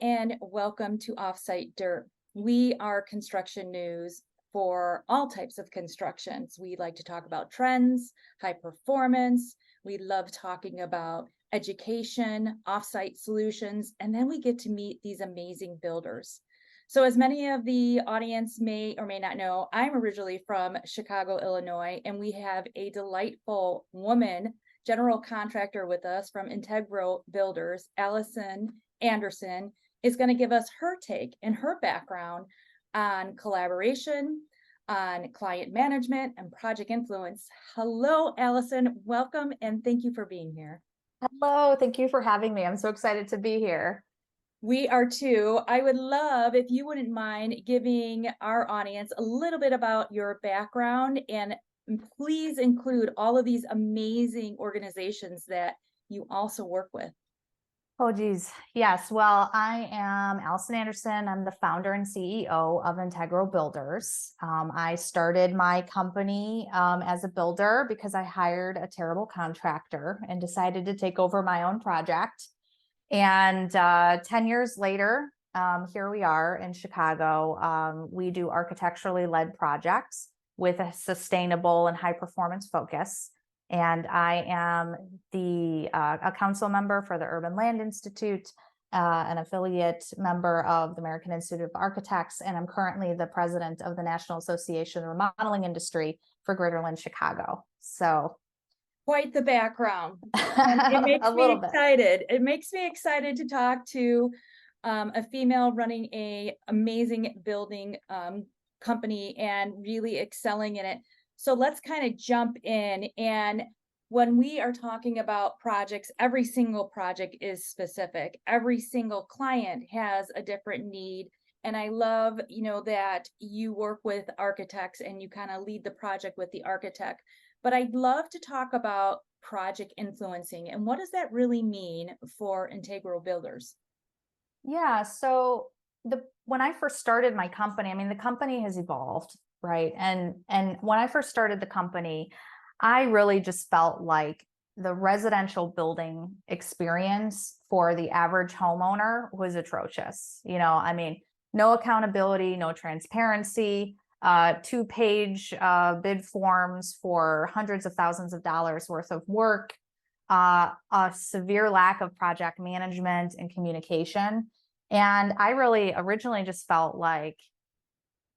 and welcome to Offsite Dirt. We are construction news for all types of constructions. We like to talk about trends, high performance. We love talking about education, offsite solutions, and then we get to meet these amazing builders. So as many of the audience may or may not know, I'm originally from Chicago, Illinois, and we have a delightful woman general contractor with us from Integro Builders, Allyson Anderson, is going to give us her take and her background on collaboration, on client management, and project influence. Hello, Allyson. Welcome, and thank you for being here. Hello, thank you for having me. I'm so excited to be here. We are too. I would love if you wouldn't mind giving our audience a little bit about your background, and please include all of these amazing organizations that you also work with. Oh, geez. Yes. Well, I am Allyson Anderson. I'm the founder and CEO of Integro Builders. I started my company as a builder because I hired a terrible contractor and decided to take over my own project. And 10 years later, here we are in Chicago. We do architecturally led projects with a sustainable and high performance focus. And I am a council member for the Urban Land Institute, an affiliate member of the American Institute of Architects, and I'm currently the president of the National Association of the Remodeling Industry for Greaterland, Chicago. So Quite the background. And it makes a me little bit. excited. It makes me excited to talk to a female running a amazing building company and really excelling in it. So let's kind of jump in. And when we are talking about projects, every single project is specific. Every single client has a different need. And I love, that you work with architects and you kind of lead the project with the architect. But I'd love to talk about project influencing and what does that really mean for integral builders? Yeah, so when I first started my company, I mean, the company has evolved, right? And when I first started the company, I really just felt like the residential building experience for the average homeowner was atrocious. I mean, no accountability, no transparency, two-page bid forms for hundreds of thousands of dollars worth of work, a severe lack of project management and communication. And I really originally just felt like,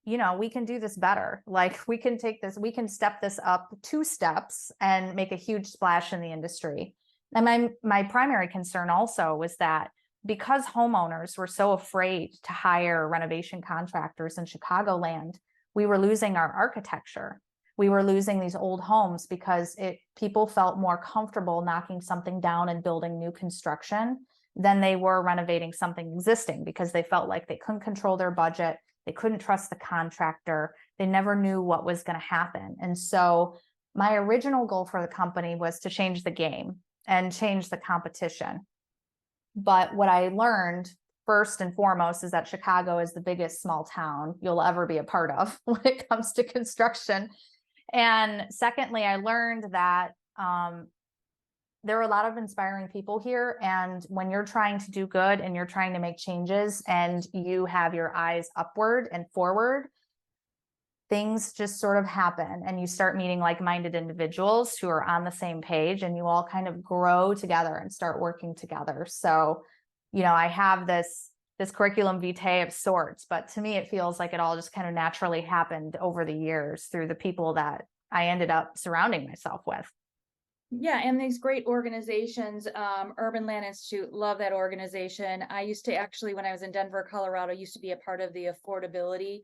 we can do this better. Like we can step this up 2 steps and make a huge splash in the industry. And my primary concern also was that because homeowners were so afraid to hire renovation contractors in Chicagoland, we were losing our architecture. We were losing these old homes because people felt more comfortable knocking something down and building new construction than they were renovating something existing because they felt like they couldn't control their budget. They couldn't trust the contractor. They never knew what was going to happen. And so my original goal for the company was to change the game and change the competition. But what I learned first and foremost is that Chicago is the biggest small town you'll ever be a part of when it comes to construction. And secondly, I learned that there are a lot of inspiring people here. And when you're trying to do good and you're trying to make changes and you have your eyes upward and forward, things just sort of happen and you start meeting like-minded individuals who are on the same page and you all kind of grow together and start working together. So, I have this curriculum vitae of sorts, but to me, it feels like it all just kind of naturally happened over the years through the people that I ended up surrounding myself with. Yeah, and these great organizations, Urban Land Institute, love that organization. I used to actually, when I was in Denver, Colorado, used to be a part of the affordability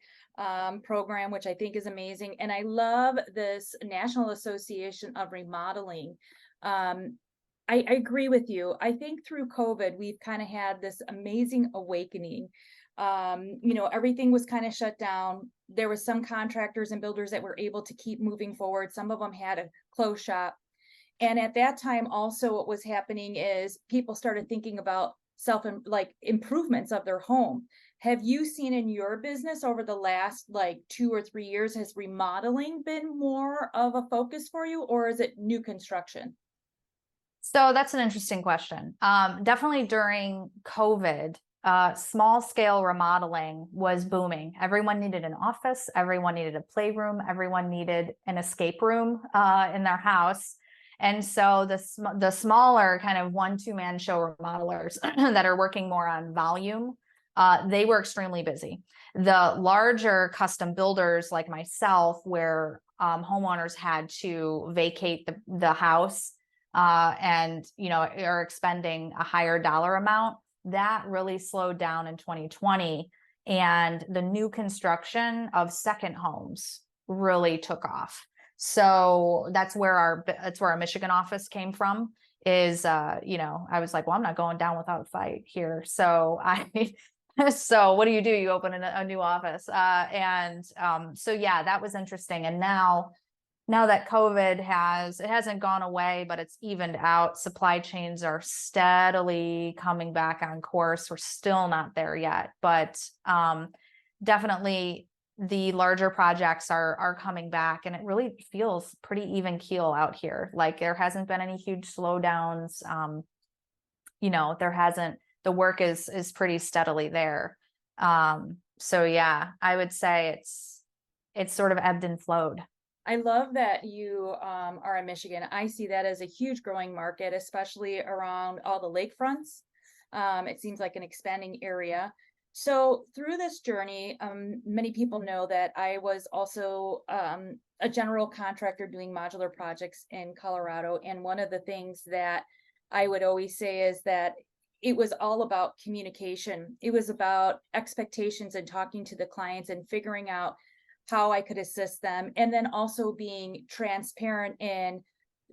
program, which I think is amazing. And I love this National Association of Remodeling. I agree with you. I think through COVID, we've kind of had this amazing awakening. Everything was kind of shut down. There was some contractors and builders that were able to keep moving forward. Some of them had a closed shop. And at that time, also what was happening is people started thinking about improvements of their home. Have you seen in your business over the last 2 or 3 years, has remodeling been more of a focus for you, or is it new construction? So that's an interesting question. Definitely during COVID, small scale remodeling was booming. Everyone needed an office, everyone needed a playroom, everyone needed an escape room in their house. And so the smaller kind of 1-2 man show remodelers that are working more on volume, they were extremely busy. The larger custom builders like myself, where homeowners had to vacate the house and are expending a higher dollar amount, that really slowed down in 2020. And the new construction of second homes really took off. So that's where our Michigan office came from. Is I was like, well, I'm not going down without a fight here. So so what do? You open a new office. So yeah, that was interesting. And now that COVID it hasn't gone away, but it's evened out. Supply chains are steadily coming back on course. We're still not there yet, but definitely the larger projects are coming back, and it really feels pretty even keel out here. Like there hasn't been any huge slowdowns. There hasn't. The work is pretty steadily there. So yeah, I would say it's sort of ebbed and flowed. I love that you are in Michigan. I see that as a huge growing market, especially around all the lakefronts. It seems like an expanding area. So through this journey, many people know that I was also a general contractor doing modular projects in Colorado. And one of the things that I would always say is that it was all about communication. It was about expectations and talking to the clients and figuring out how I could assist them. And then also being transparent in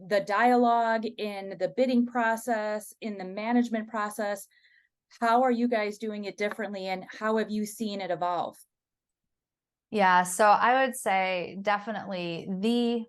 the dialogue, in the bidding process, in the management process. How are you guys doing it differently, and how have you seen it evolve? Yeah, so I would say definitely the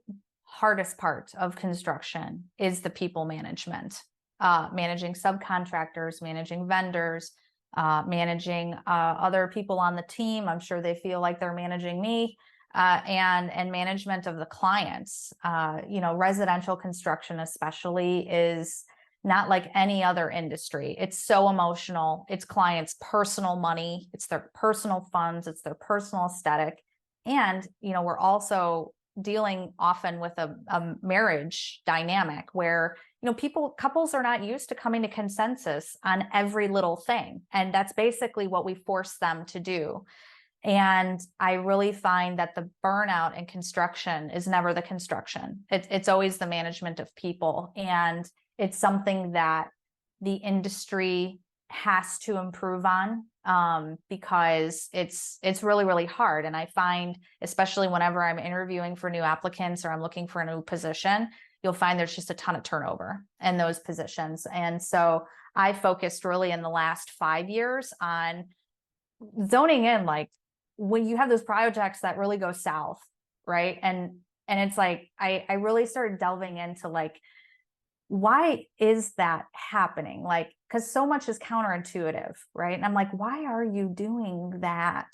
hardest part of construction is the people management, managing subcontractors, managing vendors, managing other people on the team. I'm sure they feel like they're managing me, and management of the clients. Residential construction especially is not like any other industry. It's so emotional. It's clients' personal money. It's their personal funds. It's their personal aesthetic. And, we're also dealing often with a marriage dynamic where, couples are not used to coming to consensus on every little thing. And that's basically what we force them to do. And I really find that the burnout in construction is never the construction. It's always the management of people. And it's something that the industry has to improve on, because it's really, really hard. And I find, especially whenever I'm interviewing for new applicants or I'm looking for a new position, you'll find there's just a ton of turnover in those positions. And so I focused really in the last 5 years on zoning in, like when you have those projects that really go south, right? And it's like, I really started delving into like, why is that happening? Like, because so much is counterintuitive, right? And I'm like, why are you doing that?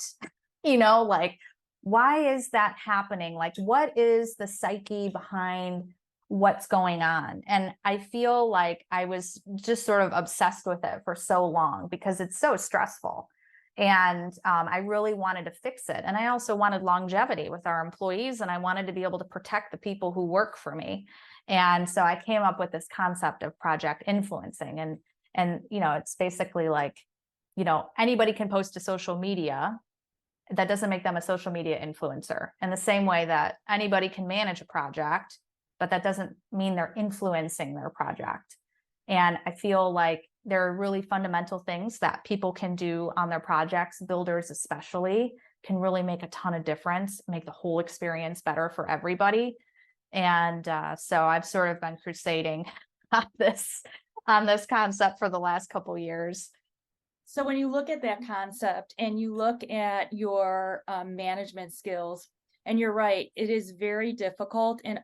Like, why is that happening? Like, what is the psyche behind what's going on? And I feel like I was just sort of obsessed with it for so long because it's so stressful. And I really wanted to fix it. And I also wanted longevity with our employees, and I wanted to be able to protect the people who work for me. And so I came up with this concept of project influencing. And it's basically like, anybody can post to social media. That doesn't make them a social media influencer. In the same way that anybody can manage a project, but that doesn't mean they're influencing their project. And I feel like there are really fundamental things that people can do on their projects, builders especially, can really make a ton of difference, make the whole experience better for everybody. And so I've sort of been crusading on this concept for the last couple of years. So when you look at that concept and you look at your management skills, and you're right, it is very difficult. And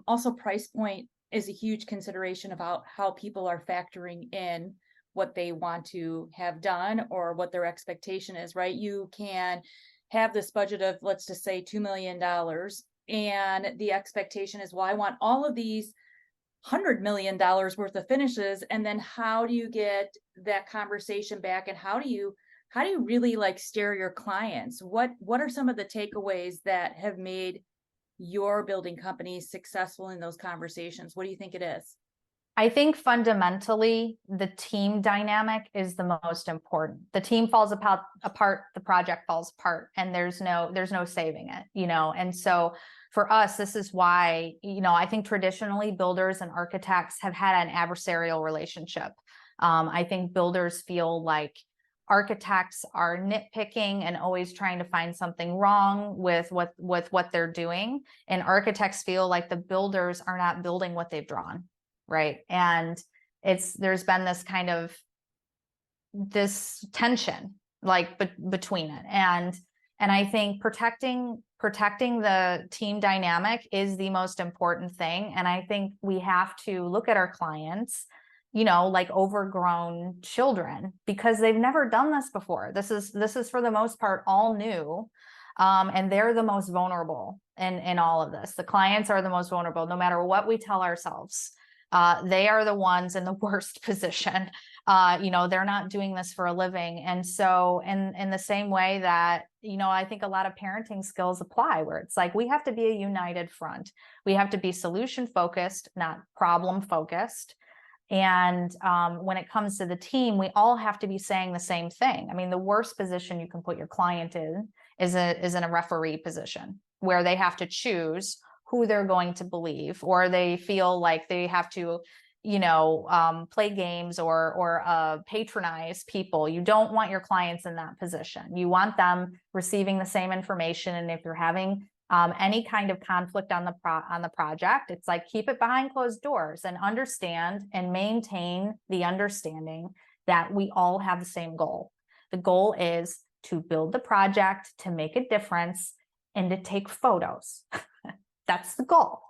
also price point is a huge consideration about how people are factoring in what they want to have done or what their expectation is, right? You can have this budget of, let's just say $2 million. And the expectation is, well, I want all of these $100 million worth of finishes, and then how do you get that conversation back, and how do you really like steer your clients? What are some of the takeaways that have made your building company successful in those conversations? What do you think it is? I think fundamentally the team dynamic is the most important. The team falls apart, the project falls apart, and there's no saving it, And so for us, this is why, I think traditionally builders and architects have had an adversarial relationship. I think builders feel like architects are nitpicking and always trying to find something wrong with what they're doing, and architects feel like the builders are not building what they've drawn. Right. And there's been this kind of this tension like between it. And I think protecting the team dynamic is the most important thing. And I think we have to look at our clients, like overgrown children, because they've never done this before. This is for the most part all new. And they're the most vulnerable in all of this. The clients are the most vulnerable, no matter what we tell ourselves. They are the ones in the worst position. They're not doing this for a living. And so in the same way that, I think a lot of parenting skills apply, where it's like, we have to be a united front. We have to be solution focused, not problem focused. And when it comes to the team, we all have to be saying the same thing. I mean, the worst position you can put your client in is in a referee position, where they have to choose who they're going to believe, or they feel like they have to, play games or patronize people. You don't want your clients in that position. You want them receiving the same information. And if you're having any kind of conflict on the project, it's like, keep it behind closed doors and understand and maintain the understanding that we all have the same goal. The goal is to build the project, to make a difference, and to take photos. That's the goal.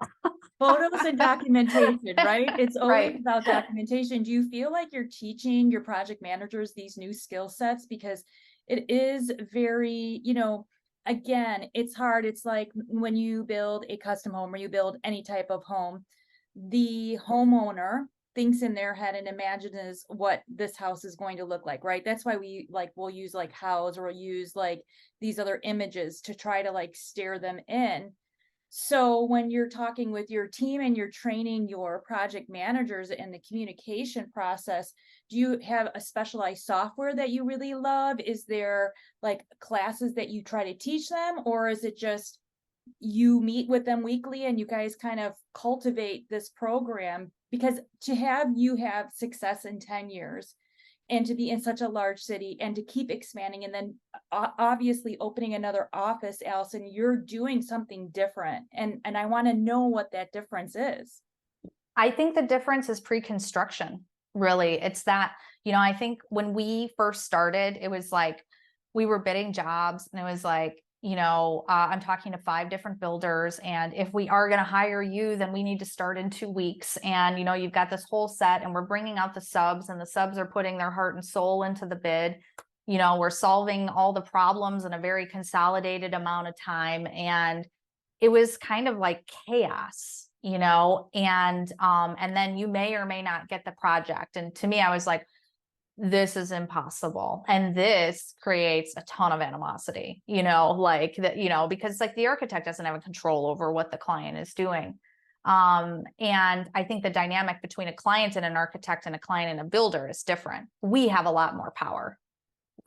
Photos and documentation, right? It's always Right. about documentation. Do you feel like you're teaching your project managers these new skill sets? Because it is very, again, it's hard. It's like when you build a custom home or you build any type of home, the homeowner thinks in their head and imagines what this house is going to look like, right? That's why we'll use like house, or we'll use like these other images to try to like steer them in. So when you're talking with your team and you're training your project managers in the communication process, do you have a specialized software that you really love? Is there like classes that you try to teach them, or is it just you meet with them weekly and you guys kind of cultivate this program? Because to have you have success in 10 years and to be in such a large city and to keep expanding, and then obviously opening another office, Allyson, you're doing something different. And I want to know what that difference is. I think the difference is pre-construction, really. It's that, I think when we first started, it was like we were bidding jobs, and it was like, I'm talking to 5 different builders, and if we are going to hire you, then we need to start in 2 weeks. And, you've got this whole set, and we're bringing out the subs, and the subs are putting their heart and soul into the bid. We're solving all the problems in a very consolidated amount of time. And it was kind of like chaos, and then you may or may not get the project. And to me, I was like, this is impossible. And this creates a ton of animosity, like that, because like the architect doesn't have a control over what the client is doing. And I think the dynamic between a client and an architect and a client and a builder is different. We have a lot more power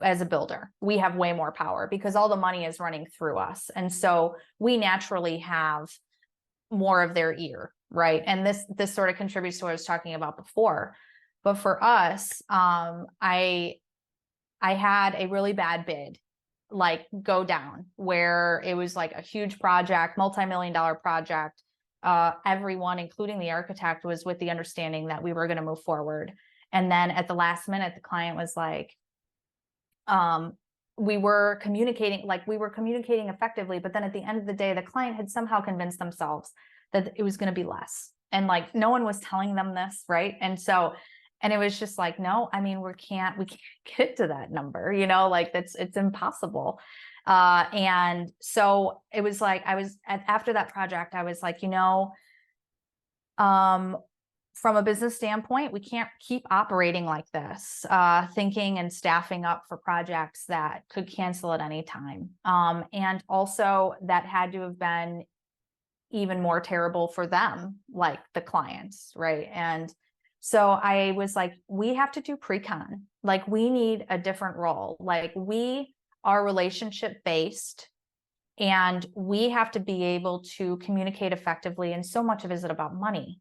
as a builder. We have way more power because all the money is running through us. And so we naturally have more of their ear, right? And this sort of contributes to what I was talking about before. But for us, I had a really bad bid like go down, where it was like a huge project, multi-million-dollar project. Everyone, including the architect, was with the understanding that we were going to move forward. And then at the last minute, the client was like, we were communicating effectively, but then at the end of the day, the client had somehow convinced themselves that it was going to be less. And like, no one was telling them this, right? And it was just like, no, I mean, we can't get to that number, like it's impossible. And so it was like, after that project, I was like, from a business standpoint, we can't keep operating like this, thinking and staffing up for projects that could cancel at any time. And also that had to have been even more terrible for them, like the clients, right? And so I was like, we have to do pre-con. Like, we need a different role. Like, we are relationship based, and we have to be able to communicate effectively. And so much of it is about money,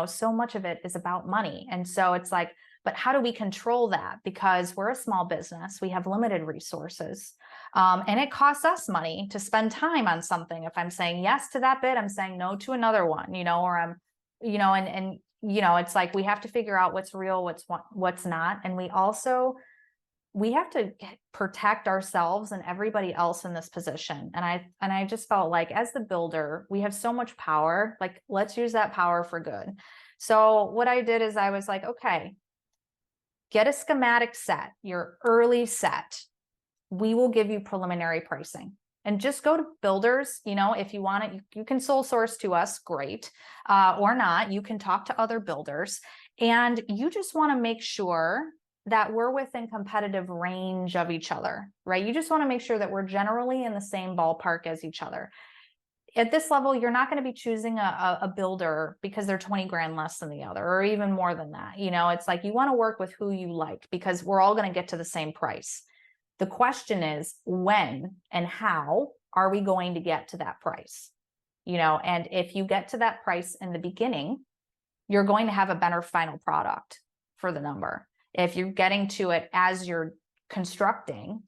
so much of it is about money. And so it's like, but how do we control that? Because we're a small business, we have limited resources. And it costs us money to spend time on something. If I'm saying yes to that bid, I'm saying no to another one, or I'm, and it's like, we have to figure out what's real, what's not. And we have to protect ourselves and everybody else in this position. And I just felt like, as the builder, we have so much power, like, let's use that power for good. So what I did is I was like, okay, get a schematic set, your early set. We will give you preliminary pricing, and just go to builders. If you want it, you can sole source to us, great, or not. You can talk to other builders, and you just want to make sure that we're within competitive range of each other, right? You just want to make sure that we're generally in the same ballpark as each other. At this level, you're not going to be choosing a builder because they're 20 grand less than the other, or even more than that. It's like, you want to work with who you like, because we're all going to get to the same price. The question is, when and how are we going to get to that price? And if you get to that price in the beginning, you're going to have a better final product for the number. If you're getting to it as you're constructing,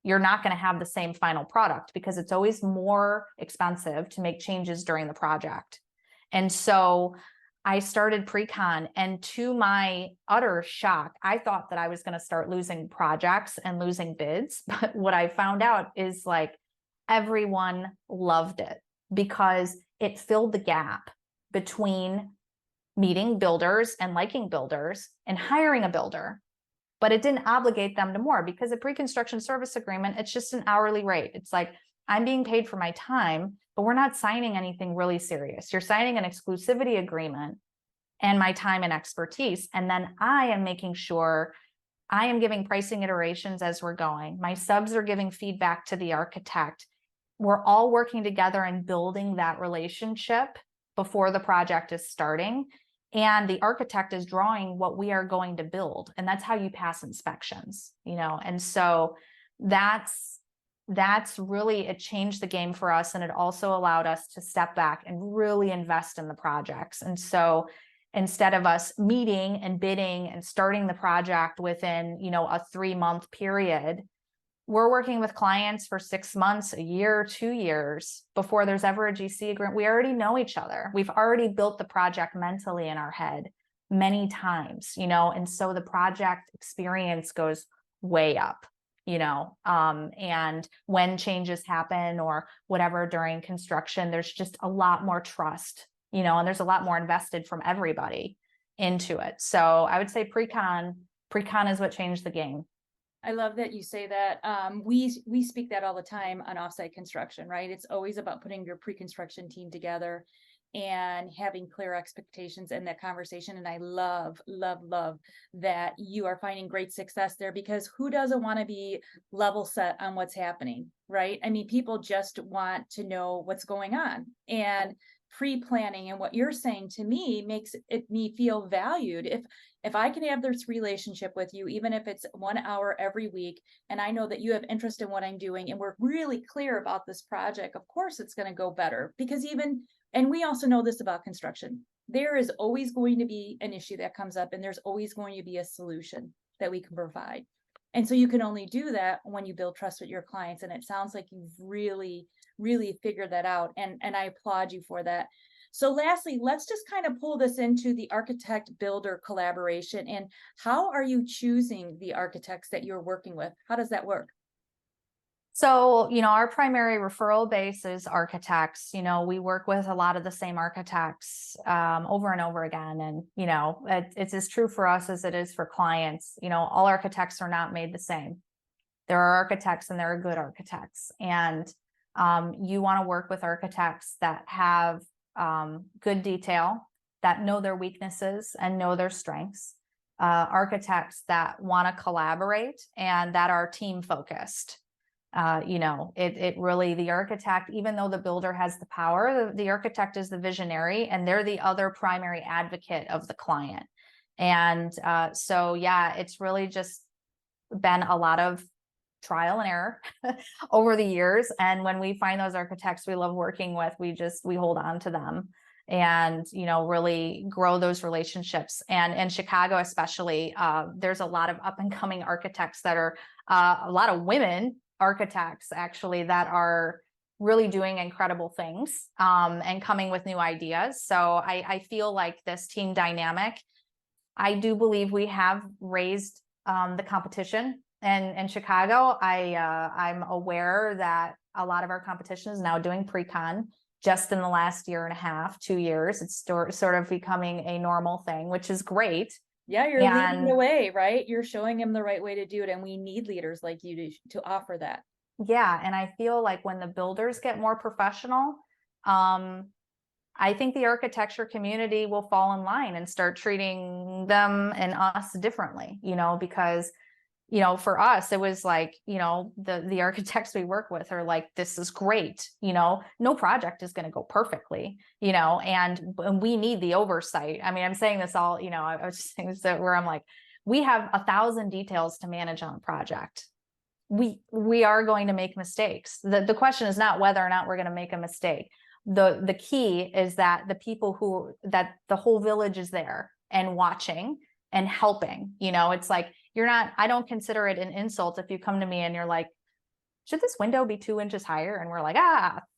you're not going to have the same final product, because it's always more expensive to make changes during the project. And so I started pre-con, and to my utter shock, I thought that I was going to start losing projects and losing bids. But what I found out is, like, everyone loved it, because it filled the gap between meeting builders and liking builders and hiring a builder. But it didn't obligate them to more, because a pre-construction service agreement, it's just an hourly rate. It's like, I'm being paid for my time, but we're not signing anything really serious. You're signing an exclusivity agreement and my time and expertise. And then I am making sure I am giving pricing iterations as we're going. My subs are giving feedback to the architect. We're all working together and building that relationship before the project is starting. And the architect is drawing what we are going to build. And that's how you pass inspections, And so that's really, it changed the game for us. And it also allowed us to step back and really invest in the projects. And so instead of us meeting and bidding and starting the project within, a 3-month period, we're working with clients for 6 months, a year, 2 years before there's ever a GC agreement. We already know each other. We've already built the project mentally in our head many times, and so the project experience goes way up, and when changes happen or whatever during construction, there's just a lot more trust, and there's a lot more invested from everybody into it. So I would say pre-con is what changed the game. I love that you say that. We speak that all the time on offsite construction, right? It's always about putting your pre-construction team together and having clear expectations in that conversation. And I love that you are finding great success there, because who doesn't want to be level set on what's happening, right? I mean, people just want to know what's going on, and pre-planning and what you're saying to me makes me feel valued. If I can have this relationship with you, even if it's 1 hour every week, and I know that you have interest in what I'm doing, and we're really clear about this project, of course it's going to go better. Because and we also know this about construction, there is always going to be an issue that comes up, and there's always going to be a solution that we can provide. And so you can only do that when you build trust with your clients. And it sounds like you've really figured that out. And I applaud you for that. So lastly, let's just kind of pull this into the architect builder collaboration. And how are you choosing the architects that you're working with? How does that work? So, our primary referral base is architects. We work with a lot of the same architects over and over again. And, it's as true for us as it is for clients. All architects are not made the same. There are architects and there are good architects. And you want to work with architects that have good detail, that know their weaknesses and know their strengths, architects that want to collaborate and that are team focused. It really, the architect, even though the builder has the power, the architect is the visionary and they're the other primary advocate of the client. And so, yeah, it's really just been a lot of trial and error over the years. And when we find those architects we love working with, we hold on to them and, really grow those relationships. And in Chicago, especially, there's a lot of up and coming architects that are a lot of women architects actually that are really doing incredible things and coming with new ideas. So I feel like this team dynamic, I do believe we have raised the competition. And in Chicago, I'm aware that a lot of our competition is now doing pre-con just in the last year and a half, 2 years. It's sort of becoming a normal thing, which is great. Yeah, you're leading the way, right? You're showing them the right way to do it. And we need leaders like you to offer that. Yeah. And I feel like when the builders get more professional, I think the architecture community will fall in line and start treating them and us differently, because for us, it was like, the architects we work with are like, this is great. No project is going to go perfectly, and we need the oversight. I mean, I'm saying this all, I was just saying this where I'm like, we have 1,000 details to manage on a project. We are going to make mistakes. The question is not whether or not we're going to make a mistake. The key is that that the whole village is there and watching and helping. It's like, I don't consider it an insult if you come to me and you're like, should this window be 2 inches higher? And we're like,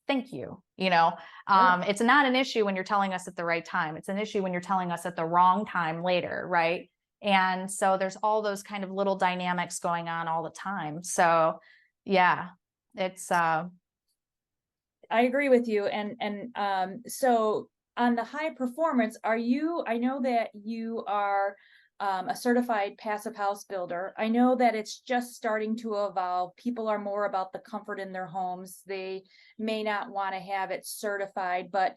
thank you. It's not an issue when you're telling us at the right time. It's an issue when you're telling us at the wrong time later. Right. And so there's all those kind of little dynamics going on all the time. So yeah, it's, I agree with you. So on the high performance, I know that you are a certified passive house builder. I know that it's just starting to evolve. People are more about the comfort in their homes. They may not want to have it certified, but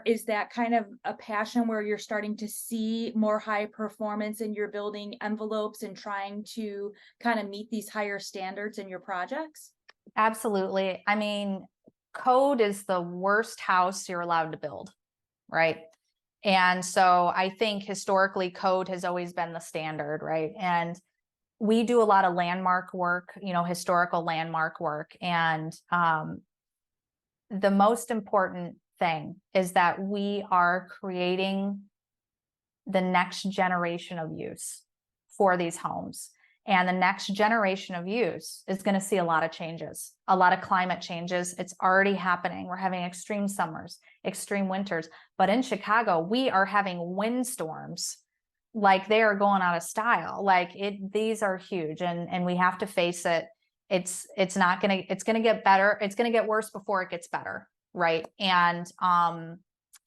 is that kind of a passion where you're starting to see more high performance in your building envelopes and trying to kind of meet these higher standards in your projects? absolutely. I mean, code is the worst house you're allowed to build, right? And so I think historically code has always been the standard, right? And we do a lot of landmark work, historical landmark work. And the most important thing is that we are creating the next generation of use for these homes. And the next generation of use is going to see a lot of changes, a lot of climate changes. It's already happening. We're having extreme summers, extreme winters. But in Chicago, we are having windstorms like they are going out of style. These are huge, and we have to face it. It's going to get better. It's going to get worse before it gets better. Right. And I'll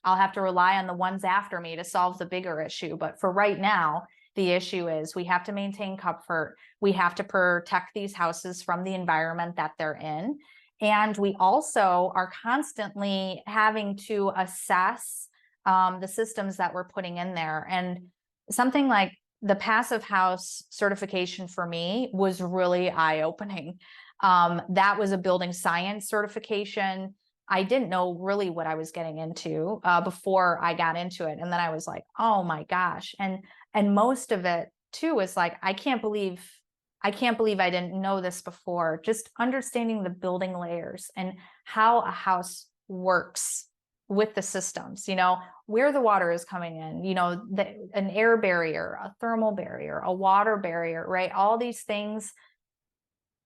have to rely on the ones after me to solve the bigger issue. But for right now, the issue is we have to maintain comfort. We have to protect these houses from the environment that they're in. And we also are constantly having to assess the systems that we're putting in there. And something like the passive house certification for me was really eye-opening. That was a building science certification. I didn't know really what I was getting into before I got into it. And then I was like, oh my gosh. And most of it too is like, I can't believe I didn't know this before. Just understanding the building layers and how a house works with the systems, where the water is coming in, an air barrier, a thermal barrier, a water barrier, right? All these things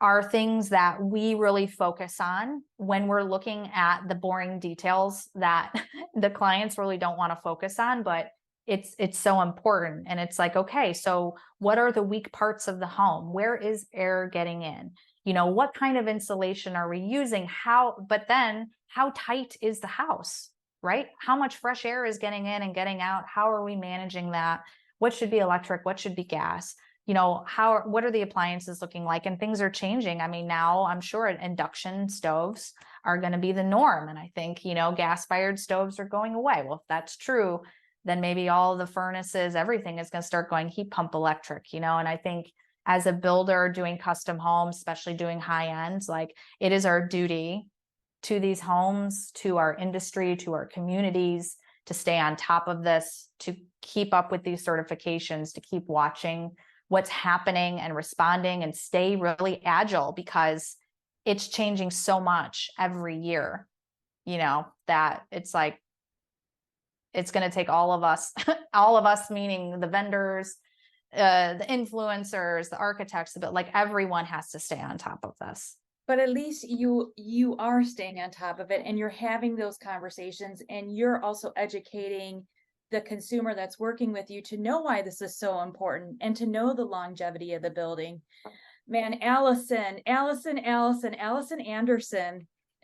are things that we really focus on when we're looking at the boring details that the clients really don't want to focus on, but it's so important. And it's like, okay, so what are the weak parts of the home? Where is air getting in? What kind of insulation are we using? But then how tight is the house, right? How much fresh air is getting in and getting out? How are we managing that? What should be electric? What should be gas? What are the appliances looking like? And things are changing. I mean, now I'm sure induction stoves are going to be the norm. And I think, gas fired stoves are going away. Well, if that's true, then maybe all the furnaces, everything is going to start going heat pump electric, and I think as a builder doing custom homes, especially doing high ends, like it is our duty to these homes, to our industry, to our communities, to stay on top of this, to keep up with these certifications, to keep watching what's happening and responding and stay really agile, because it's changing so much every year, that it's like, it's going to take all of us, all of us, meaning the vendors, the influencers, the architects, but like everyone has to stay on top of this. But at least you are staying on top of it, and you're having those conversations, and you're also educating the consumer that's working with you to know why this is so important and to know the longevity of the building. Man, Allyson Anderson,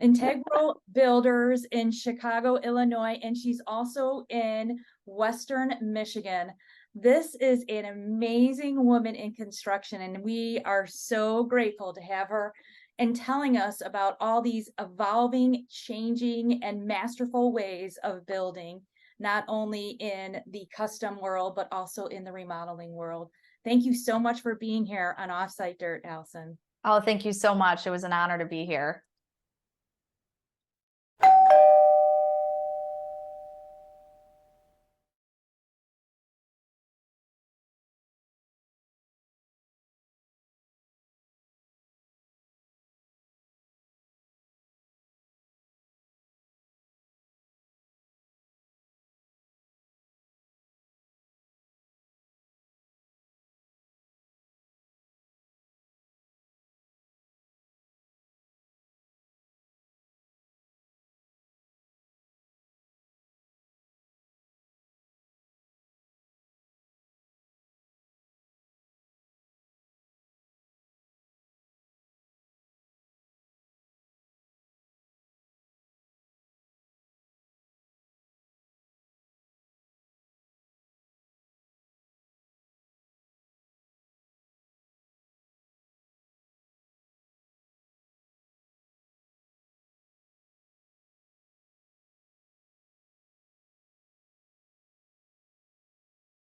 Integro Builders in Chicago, Illinois, and she's also in Western Michigan. This is an amazing woman in construction, and we are so grateful to have her and telling us about all these evolving, changing, and masterful ways of building, not only in the custom world, but also in the remodeling world. Thank you so much for being here on Offsite Dirt, Allyson. Oh, thank you so much. It was an honor to be here.